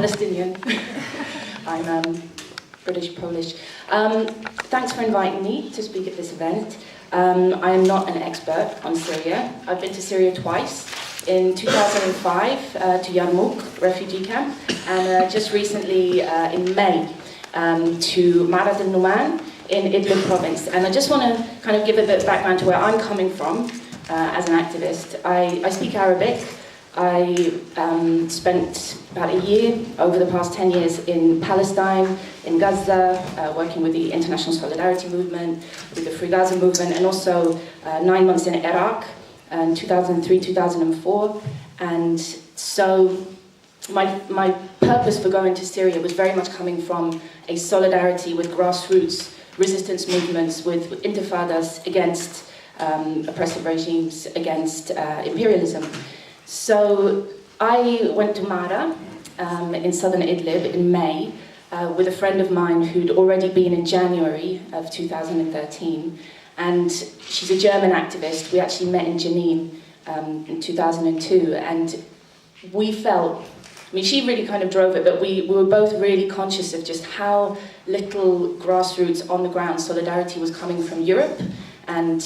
Palestinian. I'm British, Polish. Thanks for inviting me to speak at this event. I am not an expert on Syria. I've been to Syria twice. In 2005 to Yarmouk refugee camp, and just recently in May to Marad al-Numan in Idlib province. And I just want to kind of give a bit of background to where I'm coming from as an activist. I speak Arabic. I spent about a year over the past 10 years in Palestine, in Gaza, working with the International Solidarity Movement, with the Free Gaza Movement, and also 9 months in Iraq in 2003, 2004. And so my purpose for going to Syria was very much coming from a solidarity with grassroots resistance movements, with intifadas against oppressive regimes, against imperialism. So I went to Mara in southern Idlib in May with a friend of mine who'd already been in January of 2013, and she's a German activist. We actually met in Jenin in 2002, and we felt, I mean, she really kind of drove it, but we were both really conscious of just how little grassroots on the ground solidarity was coming from Europe and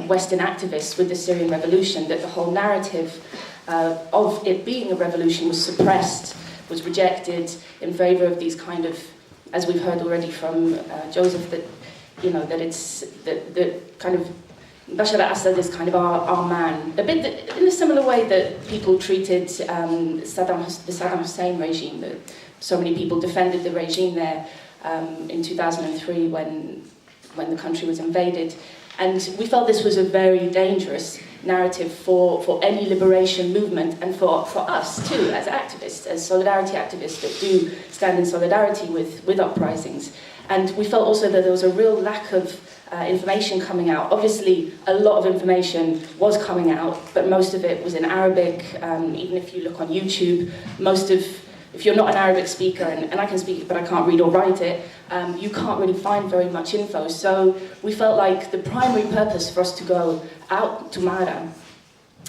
Western activists with the Syrian revolution, that the whole narrative of it being a revolution was suppressed, was rejected in favor of these kind of, as we've heard already from Joseph, that that it's that kind of Bashar al-Assad is kind of our man, a bit in a similar way that people treated the Saddam Hussein regime, that so many people defended the regime there in 2003 when the country was invaded. And we felt this was a very dangerous narrative for any liberation movement, and for us too, as activists, as solidarity activists that do stand in solidarity with uprisings. And we felt also that there was a real lack of information coming out. Obviously, a lot of information was coming out, but most of it was in Arabic. Even if you look on YouTube, if you're not an Arabic speaker, and I can speak it but I can't read or write it, you can't really find very much info. So we felt like the primary purpose for us to go out to Mara,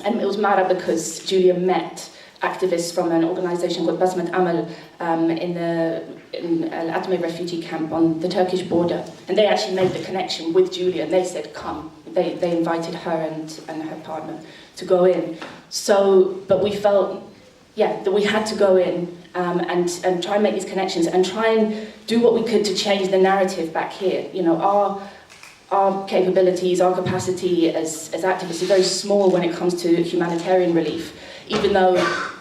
and it was Mara because Julia met activists from an organisation called Basmat Amal in Al-Atme refugee camp on the Turkish border. And they actually made the connection with Julia, and they said, come. They invited her and her partner to go in. So, but we felt, that we had to go in and try and make these connections and try and do what we could to change the narrative back here. Our capabilities, our capacity as activists is very small when it comes to humanitarian relief, even though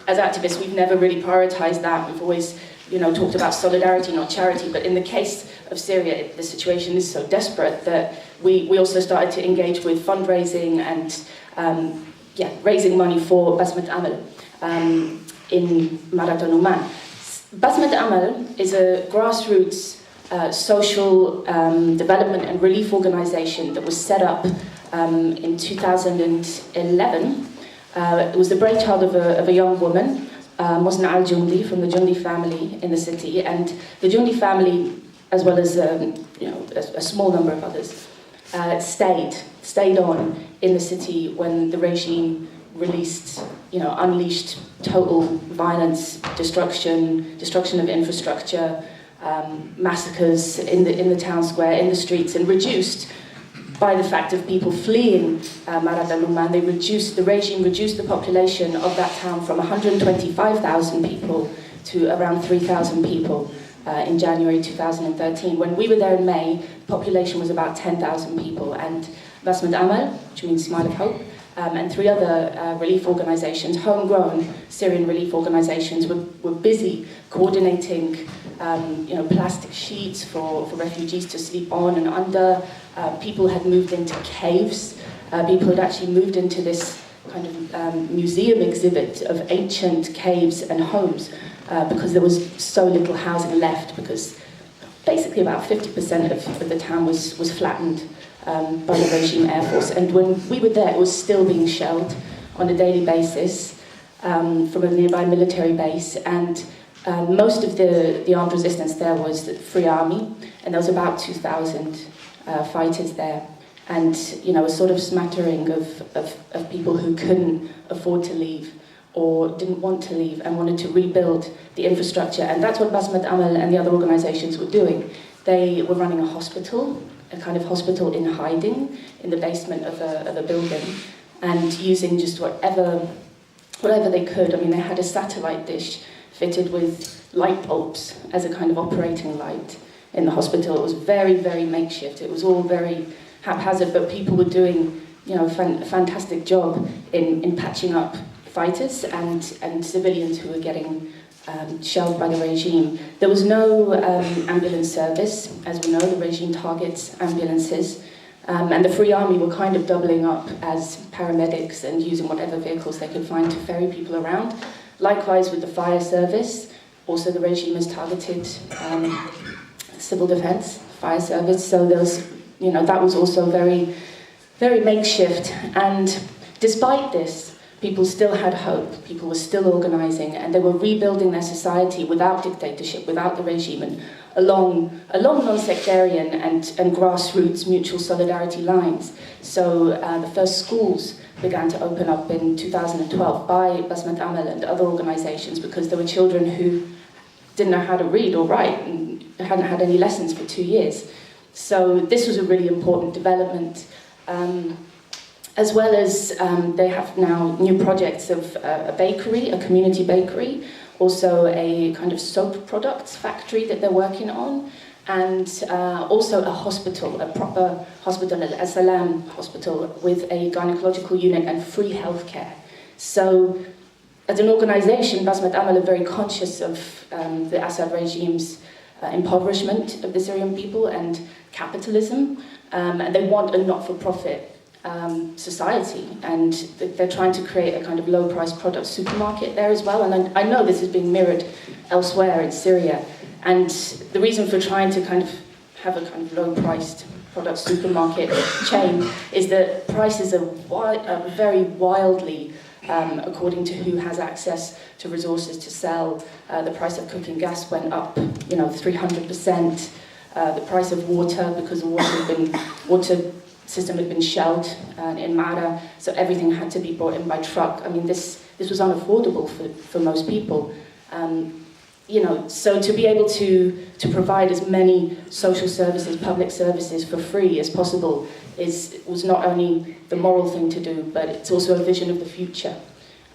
as activists we've never really prioritised that. We've always talked about solidarity, not charity. But in the case of Syria, the situation is so desperate that we also started to engage with fundraising and raising money for Basmat Amal in Marad al-Numan. Basmat Amal is a grassroots social development and relief organisation that was set up in 2011. It was the brainchild of a young woman, Musna al-Jundi, from the Jundi family in the city, and the Jundi family, as well as a small number of others, stayed on in the city when the regime unleashed total violence, destruction of infrastructure, massacres in the town square, in the streets, and reduced by the fact of people fleeing Marad al-Numan. The regime reduced the population of that town from 125,000 people to around 3,000 people in January 2013. When we were there in May, the population was about 10,000 people, and Basmat Amal, which means Smile of Hope, and 3 other relief organisations, homegrown Syrian relief organisations, were busy coordinating plastic sheets for refugees to sleep on and under. People had moved into caves. People had actually moved into this kind of museum exhibit of ancient caves and homes because there was so little housing left, because basically about 50% of the town was flattened by the regime air force. And when we were there, it was still being shelled on a daily basis from a nearby military base. And most of the armed resistance there was the Free Army, and there was about 2,000 fighters there. And a sort of smattering of people who couldn't afford to leave, or didn't want to leave and wanted to rebuild the infrastructure. And that's what Basmat Amal and the other organisations were doing. They were running a hospital, a kind of hospital in hiding in the basement of a building, and using just whatever they could. I mean, they had a satellite dish fitted with light bulbs as a kind of operating light in the hospital. It was very, very makeshift. It was all very haphazard, but people were doing, a fantastic job in patching up fighters and civilians who were getting shelled by the regime. There was no ambulance service. As we know, the regime targets ambulances. And the Free Army were kind of doubling up as paramedics and using whatever vehicles they could find to ferry people around. Likewise with the fire service. Also the regime has targeted civil defence, fire service. So there was, that was also very, very makeshift. And despite this, people still had hope, people were still organising, and they were rebuilding their society without dictatorship, without the regime, and along non-sectarian and grassroots mutual solidarity lines. So the first schools began to open up in 2012 by Basmat Amal and other organisations, because there were children who didn't know how to read or write and hadn't had any lessons for 2 years. So this was a really important development. As well as they have now new projects of a bakery, a community bakery, also a kind of soap products factory that they're working on, and also a hospital, a proper hospital, a Salam hospital, with a gynecological unit and free healthcare. So as an organisation, Basmat Amal are very conscious of the Assad regime's impoverishment of the Syrian people and capitalism, and they want a not-for-profit society, and they're trying to create a kind of low-priced product supermarket there as well. And I know this is being mirrored elsewhere in Syria. And the reason for trying to kind of have a kind of low-priced product supermarket chain is that prices are very wildly, according to who has access to resources to sell. The price of cooking gas went up, 300%. The price of water, because the water system had been shelled in Mara, so everything had to be brought in by truck. I mean, this was unaffordable for most people. So to be able to provide as many social services, public services for free as possible was not only the moral thing to do, but it's also a vision of the future,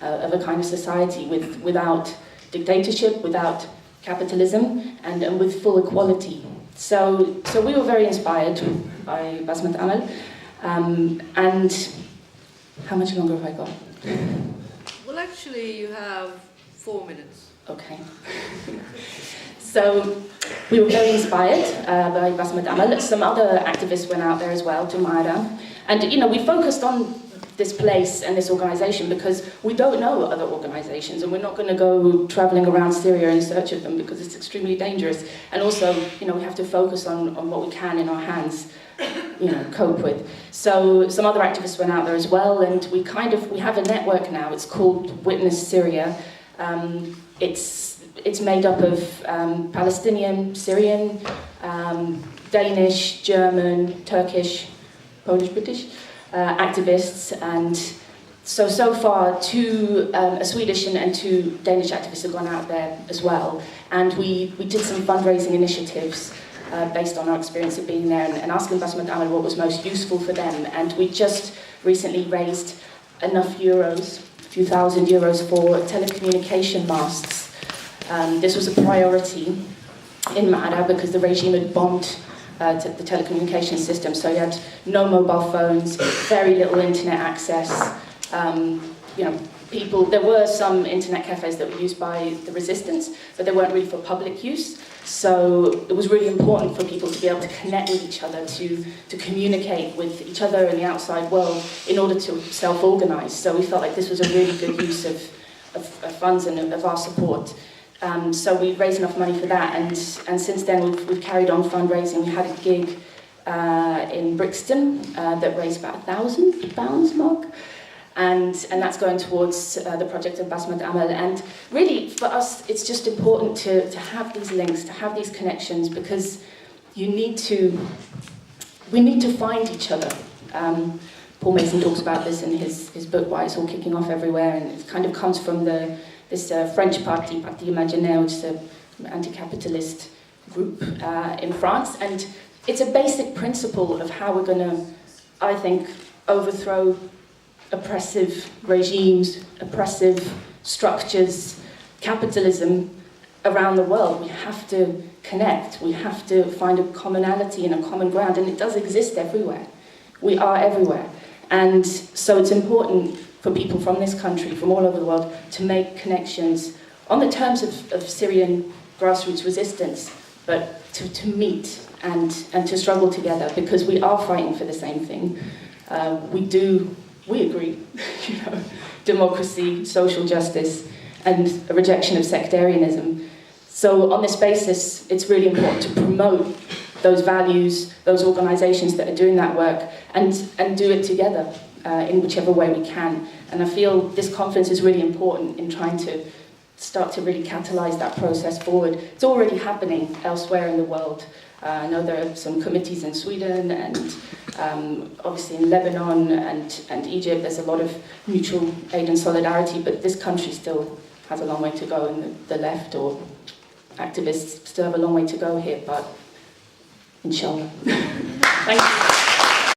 of a kind of society without dictatorship, without capitalism, and with full equality. So we were very inspired by Basmat Amal. And how much longer have I got? Well, actually, you have 4 minutes. Okay. So we were very inspired by Basmat Amal. Some other activists went out there as well to Maida. And, we focused on this place and this organisation because we don't know other organisations, and we're not going to go travelling around Syria in search of them because it's extremely dangerous. And also, we have to focus on what we can in our hands, cope with. So some other activists went out there as well, and we have a network now. It's called Witness Syria. It's made up of Palestinian, Syrian, Danish, German, Turkish, Polish, British activists, and so far a Swedish and 2 Danish activists have gone out there as well, and we did some fundraising initiatives based on our experience of being there and asking Basmat Amal what was most useful for them, and we just recently raised enough euros, a few thousand euros, for telecommunication masts. This was a priority in Ma'ara because the regime had bombed the telecommunication system, so you had no mobile phones, very little internet access. There were some internet cafes that were used by the resistance, but they weren't really for public use. So it was really important for people to be able to connect with each other, to communicate with each other and the outside world in order to self-organise. So we felt like this was a really good use of funds and of our support. So we raised enough money for that, and since then we've carried on fundraising. We had a gig in Brixton that raised about £1,000, Mark, and that's going towards the project of Basmat Amal. And really, for us, it's just important to have these links, to have these connections, because we need to find each other. Paul Mason talks about this in his book, Why It's All Kicking Off Everywhere, and it kind of comes from this French party, Parti Imaginaire, which is an anti-capitalist group in France, and it's a basic principle of how we're going to, I think, overthrow oppressive regimes, oppressive structures, capitalism around the world. We have to connect, we have to find a commonality and a common ground, and it does exist everywhere. We are everywhere. And so it's important for people from this country, from all over the world, to make connections on the terms of Syrian grassroots resistance, but to meet and to struggle together, because we are fighting for the same thing. We agree, democracy, social justice, and a rejection of sectarianism. So on this basis, it's really important to promote those values, those organisations that are doing that work, and do it together in whichever way we can. And I feel this conference is really important in trying to start to really catalyse that process forward. It's already happening elsewhere in the world. I know there are some committees in Sweden and obviously in Lebanon and Egypt. There's a lot of mutual aid and solidarity, but this country still has a long way to go, and the left or activists still have a long way to go here, but inshallah. Thank you.